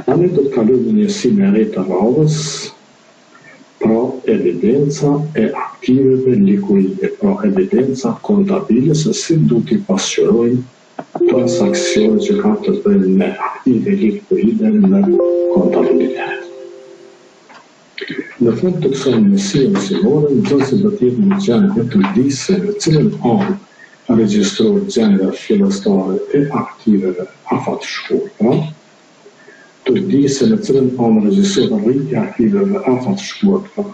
Tani do të kalojmë njësinë e re të radhës, pra evidenca e aktiveve likuide, pra evidenca kontabile se si du t'i pasqyrojmë transakcione që kanë të bëjnë me aktive likuide në kontabilitet. Në fund të kësaj njësie mësimore, nxënësi do të jetë në gjendje të di se në cilën anë regjistrohet gjendja fillestare e aktiveve afatshkurtra, të di se në cilën anë regjistrohet rritja e aktiveve afatshkurtra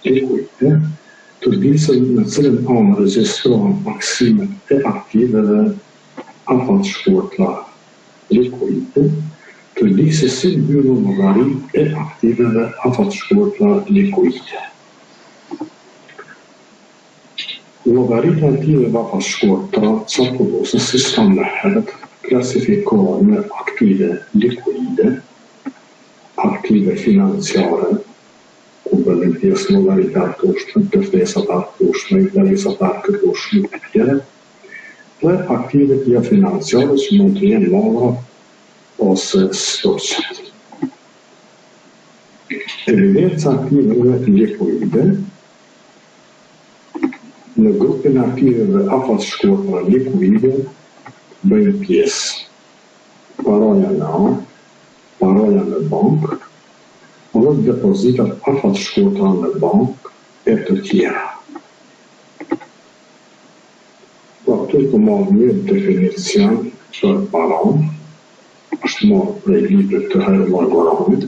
likuide, të di se në cilën anë regjistrohen maksimet e aktiveve afatshkurtra likuide, të di se si mbyllën llogarit e aktiveve afatshkurtra likuide. Llogarit e aktiveve afatshkurtra çarkulluese si shtam më herët klasifikohen në aktive likuide, aktive financiare, ku bëhen pjesë llogaritë të ushtrime, kërkesat të ushtrime, interesat të ushtrime, dhe aktivet jo financiare që mund të jenë mallra ose stoqet. Evidenca aktiveve likuide në grupin e aktiveve afatshkurtra likuide bëjnë pjesë paraja në anë, paraja në bankë, dhe depozitat afatshkurtra në bankë e të tjera. Po këtu të marrë një definicion për paranë, është marrë prej librit të Herman Goranit.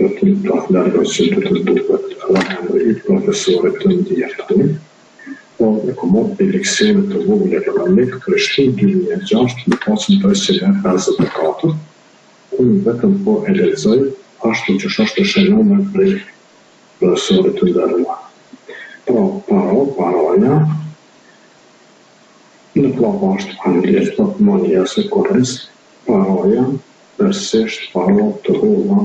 Dhe të largës që të duket rrëmëri i profesorit të ndjertëni, po e komod për leksionet të vogël ekonomik të shtin 2006 në pasën 354, unë vetëm po e lexoj ashtu që është shënuar prej profesorit të ndërruar. Pra, paraja, në plabasht anglisht të monjas e korres, paraja, përsesht para të holla,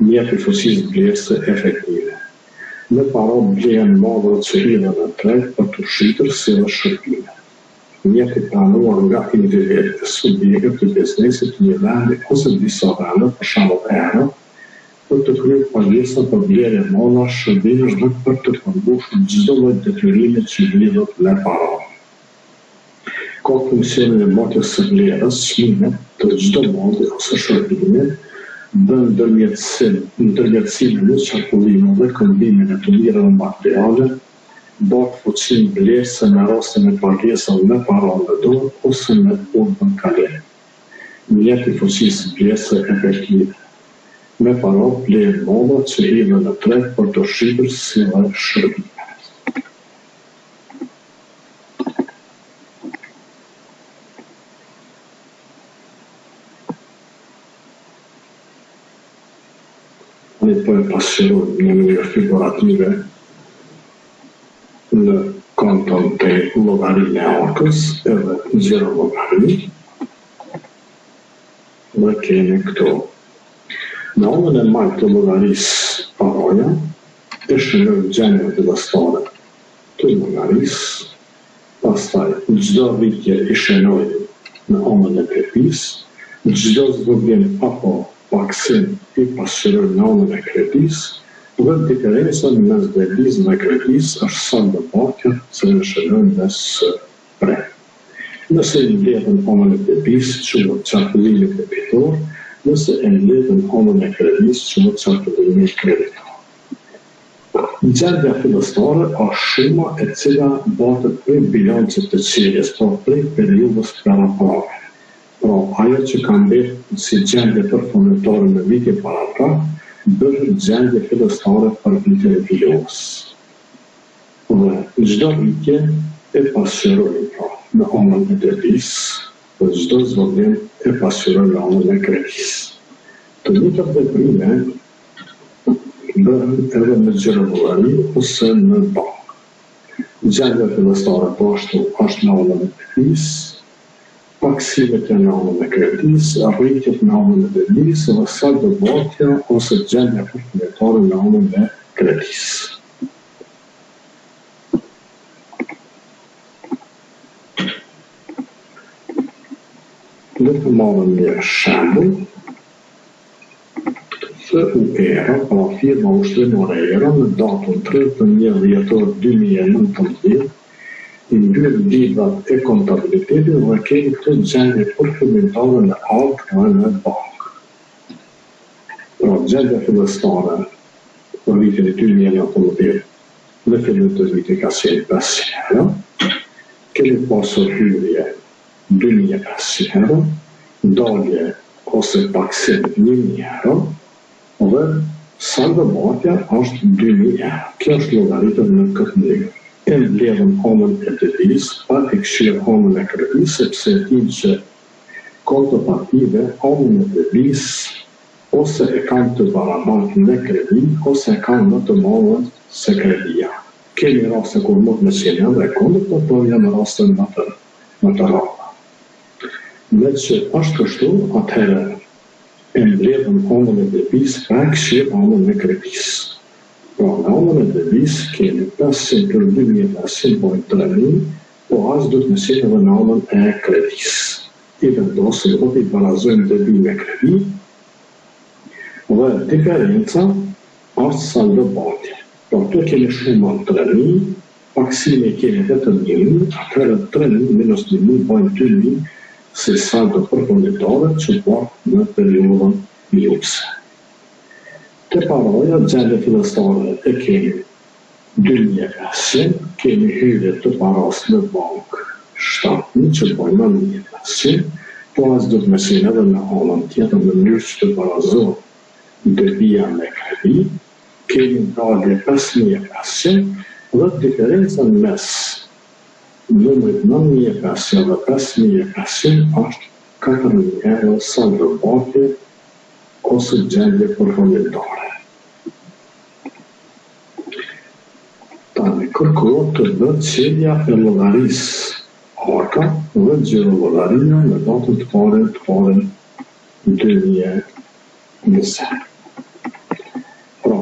mjepi fuqisë blerëse efektive. Në para blen madhët që hidhen në treg për të shitër si dhe shërbime. Mjepi planuar nga individet e subjekët të biznesit një vendi ose disa vende për shembull erë, për të kryer pagesa për blerje madha shërbimesh dhe për të përmbushur çdo lloj detyrimi që lidhet me para. Ka funksionin e marrjes së vlerës, çmimet të çdo mallë ose shërbimi, bën ndërmjetësimin në qarkullimin dhe këmbimin e të mirave materiale, bërë fuqin vlerëse në rastin e pagesave me para në dorë ose me urdhën kalim. Mjepi fuqisë vlerëse efektive. Me para blerë madhe që hidhen në treg për të shitër si dhe shërbime. Një për pasqyrojmë në mënyrë figurative në konton të llogarinë e arkës edhe në zero llogari, dhe kemi këto. Në anën e majtë të llogarisë paraja, e shënojmë gjendjen fillestare të llogarisë, pastaj çdo rritje i shënojmë në anën e kredisë, çdo zvogëlim apo paksim i pasqyrojmë në anën e kredisë, dhe diferenca mes devizë dhe kredisë është saldo bakja që në shënojmë dhe së pre. Nëse i mbledhën anën e devizë, quhet qarkullimi debitor, nëse e mbledhën anën e kredisë, quhet qarkullimi kreditor. Gjendja fillestare është shuma e cila batet prej bilancit të cilës, pra prej periudhës parapare. Pra, ajo që ka mbetë si gjendje përfundimtare në vitin paraprak, bëhet gjendje fillestare për vitin e vijos. Dhe çdo rritje e pasqyrojmë pra në anën e devizë, dhe çdo zvogëlim e pasqyrojmë në anën e kredisë. Të njëjtat veprime bëhen edhe në xhirollogari ose në bankë. Gjendja fillestare po ashtu është në anën e devizë, paksimet e në anën e kredisë, rritjet në anën e devizë dhe saldo bakja ose gjendja përfundimtare në anën e kredisë. marrëm një shembull. FUERA, pra firma ushtrimore ERA, në datën 31 dhjetor 2019, i mbyrë librat e kontabilitetit dhe kemi këtë gjendje përfundimtare në altë dhe në bankë. Pra gjendja fillestare për vitin e 2019 në fillim të vitit ka qenë 500 euro, kemi pasur hyrje 2500 euro, dalje ose paksim 1000 euro, dhe saldomatja është 2000 euro. Kjo është llogaritur në këtë mënyrë. E mbledhëm anën e debis, pa e këshirë anën e kredis, sepse tim që kontrapartive anën e debis ose e kanë të barabartë me kredi, ose e kanë më të madhe se kredia. Kemi raste kur nuk me qenë edhe kondër, por janë raste më të rralla. Me që është kështu, atëherë e mbledhëm anën e debis, pa e këshirë anën e kredis. Pra në anën e debis kemi 500 për 2500.3000, po as do të me qenë edhe në anën e kredis. I vendosim do t'i barazojmë debi me kredi, dhe diferenca është saldomatja. Pra të kemi shumë 3000, paksime kemi vetëm 1000, atëherë 3000 minus 1000 bajnë 2000 si saldo përfundimtare që bërë në periudhën luxe. Të paraja, gjendje fillestare e kemi 2500, kemi hyrje të paras në bankë 7000 që bajnë 1500, po as do të me qenë edhe në anën tjetër në mënyrë që të barazohet debia me kredi, kemi dalje 5500 dhe diferencën mes numrit 9500 dhe 5500 është 4000 euro saldomatje ose gjendje përfundimtare. Tani kërkohet të bëhet qelja e llogarisë arka dhe xhirollogaria në datën të parën 2020. Pra,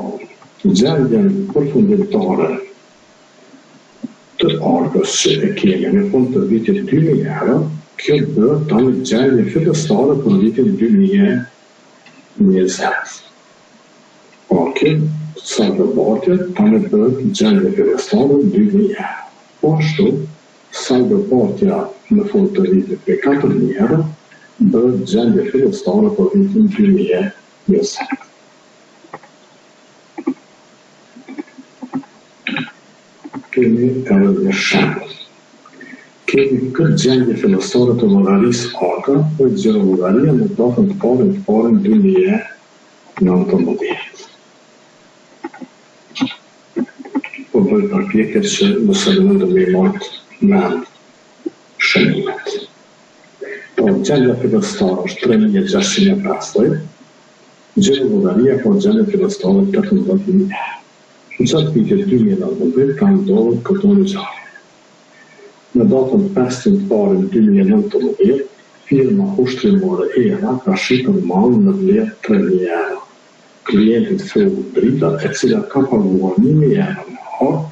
gjendjen përfundimtare të arkës që e kemi në fund të vitit 2000 euro, kjo bëhet tani gjendje fillestare për vitin 2020. Pra, kjo saldomatja tani bëhet gjendje fillestare 2000 euro. Po ashtu, saldomatja në fund të vitit për 4000 euro, bëhet gjendje fillestare për vitin 2020. Kemi edhe një shembull. Kemi këtë gjendje fillestare të llogarisë arka dhe xhirollogaria në datën të parën 2019. Po bëj përpjekje që nëse mundem me marrë mend shënimet. Po gjendja fillestare është 3650, xhirollogaria po gjendja fillestare 18000. Në qatë vitit 2019 ka ndodhur këto ngjarje. Në datën 5 të parën 2019, firma ushtrimore ERA ka shitur mall në vlerë 3000 euro. Klientit Feu Drita, e cila ka paguar 1000 euro në hartë,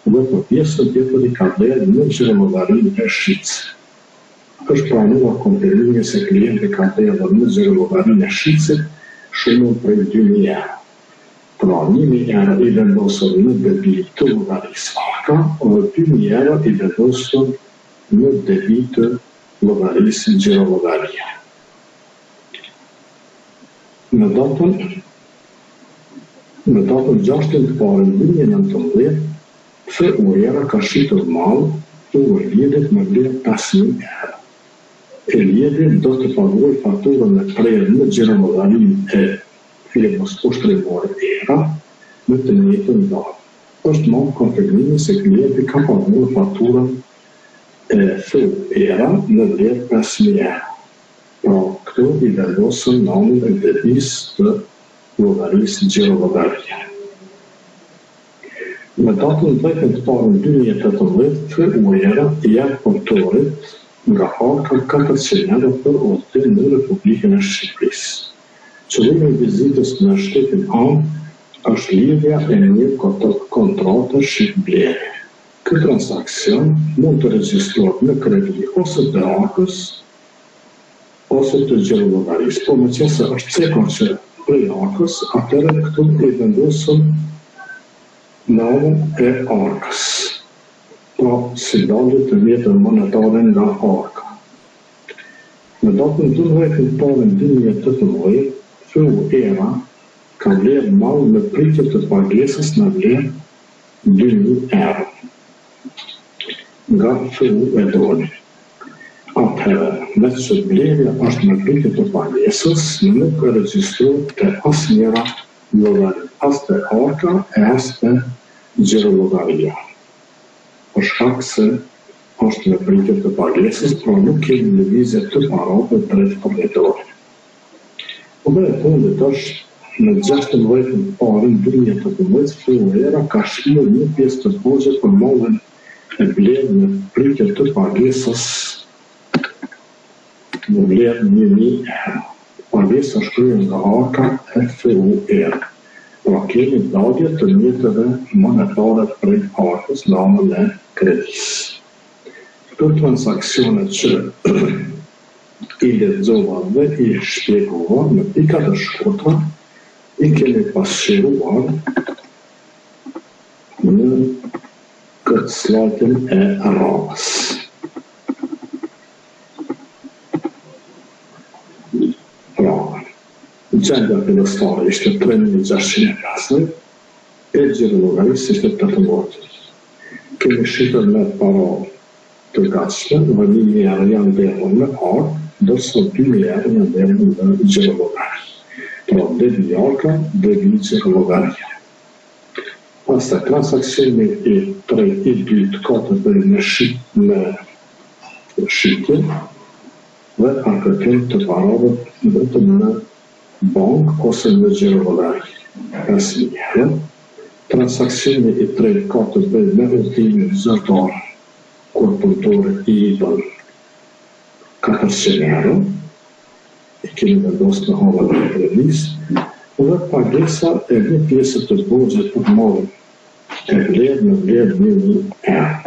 dhe për pjesën tjetër i ka vlerë në xhirollogarinë e Shqipërisë. Është pranuar konfirmimi se klienti ka vlerë në xhirollogarinë e Shqipërisë shumë prej 2000 euro. Pra 1000 euro i vendosur në debi të llogarisë arka dhe 2000 euro i vendosur në debi të llogarisë xhirollogaria. Në datën 6 të parën 2019, FUERA ka shitur mall të lidhjet me vlerë 5000 euro. E lidhje do të paguaj fakturën e prerë në xhirollogarinë e firmës ushtrimore ERA në të njëjtën datë. Është marrë konfirmimi se klienti ka paguar fakturën e FUERA në vlerë 5000 euro. Pra, këto i vendosën në anën e debisë të llogarisë xhirollogaria. Në datën 10 të parën 2018, FUERA i jep portorit nga harka 400 euro për udhëtim në Republikën e Shqipërisë. Qëllimi i vizitës në shtetin anë është lidhja e një kontrate shqip-blerje. Ky transakcion mund të regjistruohet në kredi ose të arkës ose të gjero llogarisë. Po me qenë se është cekon që prej arkës, atëre këtu e vendosëm navën e arkës. Pra, si dalje të vjetën monetare nga arka. Në datën 12/2018, FU ERA ka vlerë malë në pritje të pagesës në vlerë 2.000 euro nga FU e doni. Atëherë, me që vlerja është në pritje të pagesës, nuk e regjistruar të asnjëra llogari, as të arka e as të gjerologaria. Për shkak se është në pritje të pagesës, pra nuk kemi lëvizje të parave drejt përfitorit. Po dhe e fundit është në 16 parin 2018, FU ERA ka shkruar një pjesë të poshtë për mallin e vlerë në pritje të pagesës në vlerë 1.000 euro. Pagesa shkruar nga arka e FU ERA. Pra kemi dalje të mjeteve monetare prej arkës në anën e kredisë. Këto transaksionet që i lexova dhe i shpjegova në pikat e shkurtra, i kemi pasqyruar në këtë slajtin e radhës. Pra, gjendja fillestare ishte 3.650, e gjerologarisë ishte 18. Kemi shqipër me para të gatshme, në 1.000 euro janë dhehur në ark, dërsa 2.000 euro janë dhehur në gjerologari. Pra, debi arka, debi gjerologaria. Pastaj transaksioni i 2 ka të bëjë në shitje dhe arkëtim të parave vetëm në bank ose në gjerologari. 5.000 euro. Transaksioni i 3 ka të bëjë me udhëtimin zyrtar, kur punëtorët i bën 400 euro, i kemi vendosur në halën e kredisë, dhe pagesa e një pjesë të borxhit për mallin e vlerë në vlerë 1.000 euro.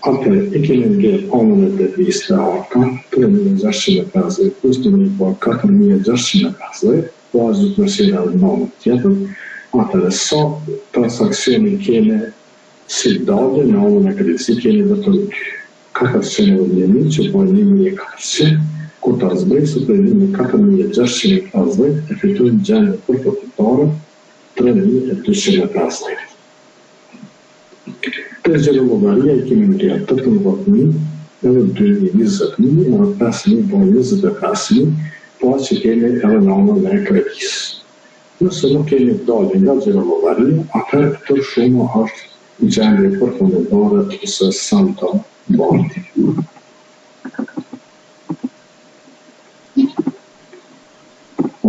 Atëherë i kemi vlerë anën e devizës të arka 3.650 plus 4.650, po ashtu përsi në anën tjetër. Atëherë sa transaksioni kemi si dalje në anën e kredisë, kemi vetëm 400.000 që bojnë 1.400, kur të zbresë për 1.4.650 e fitojnë gjendje për përfitare 3.250. Të gjerologaria i kemi mërja 18.000, edhe 2.020.000, edhe 5.000 bojnë 25.000, pa që kemi edhe në anën e kredisë. Nëse nuk kemi dalje nga gjerologaria, atëherë këtë shumë është gjendje përfundimtare ose saldo banki.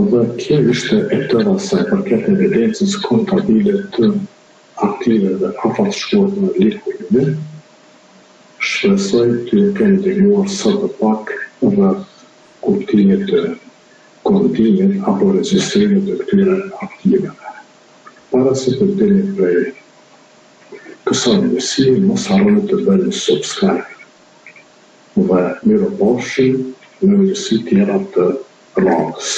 Dhe kjo ishte e tëra sa i përket evidencës kontabile të aktive dhe afatshkuar në likuide. Shpresoj të keni ndihmuar sa të pak rreth kuptimit të kontimit apo regjistrimit të këtyre aktiveve. Para se të dini prej kësaj mësimi, mos harroni të bëni subscribe. Dhe mirëpafshim në mësi tjera të radhës.